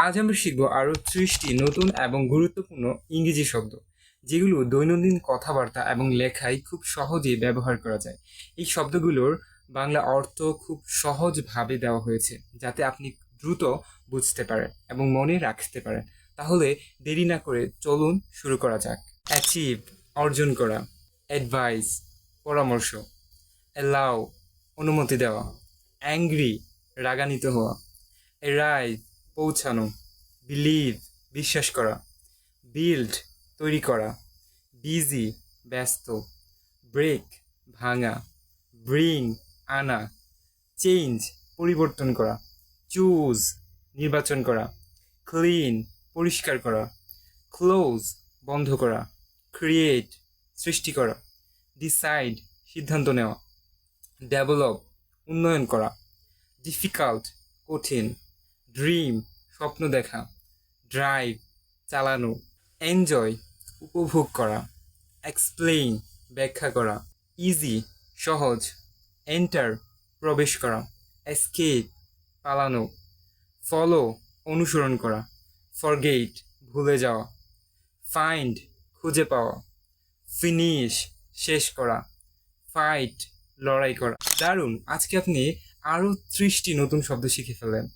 আজ আমরা শিখব আরও 30টি নতুন এবং গুরুত্বপূর্ণ ইংরেজি শব্দ, যেগুলো দৈনন্দিন কথাবার্তা এবং লেখায় খুব সহজেই ব্যবহার করা যায়। এই শব্দগুলোর বাংলা অর্থ খুব সহজভাবে দেওয়া হয়েছে, যাতে আপনি দ্রুত বুঝতে পারেন এবং মনে রাখতে পারেন। তাহলে দেরি না করে চলুন শুরু করা যাক। অ্যাচিভ, অর্জন করা। অ্যাডভাইস, পরামর্শ। অ্যালাউ, অনুমতি দেওয়া। অ্যাংরি, রাগান্বিত হওয়া। অ্যারাইভ, পৌঁছানো। বিলিভ, বিশ্বাস করা। বিল্ড, তৈরি করা। বিজি, ব্যস্ত। ব্রেক, ভাঙা। ব্রিং, আনা। চেঞ্জ, পরিবর্তন করা। চুজ, নির্বাচন করা। ক্লিন, পরিষ্কার করা। ক্লোজ, বন্ধ করা। ক্রিয়েট, সৃষ্টি করা। ডিসাইড, সিদ্ধান্ত নেওয়া। ডেভেলপ, উন্নয়ন করা। ডিফিকাল্ট, কঠিন। ড্রিম, স্বপ্ন দেখা। ড্রাইভ, চালানো। এনজয়, উপভোগ করা। এক্সপ্লেইন, ব্যাখ্যা করা। ইজি, সহজ। এন্টার, প্রবেশ করা। এসকেপ, পালানো। ফলো, অনুসরণ করা। ফরগেট, ভুলে যাওয়া। ফাইন্ড, খুঁজে পাওয়া। ফিনিশ, শেষ করা। ফাইট, লড়াই করা। দারুণ, আজকে আপনি আরও 30টি নতুন শব্দ শিখে ফেলেন।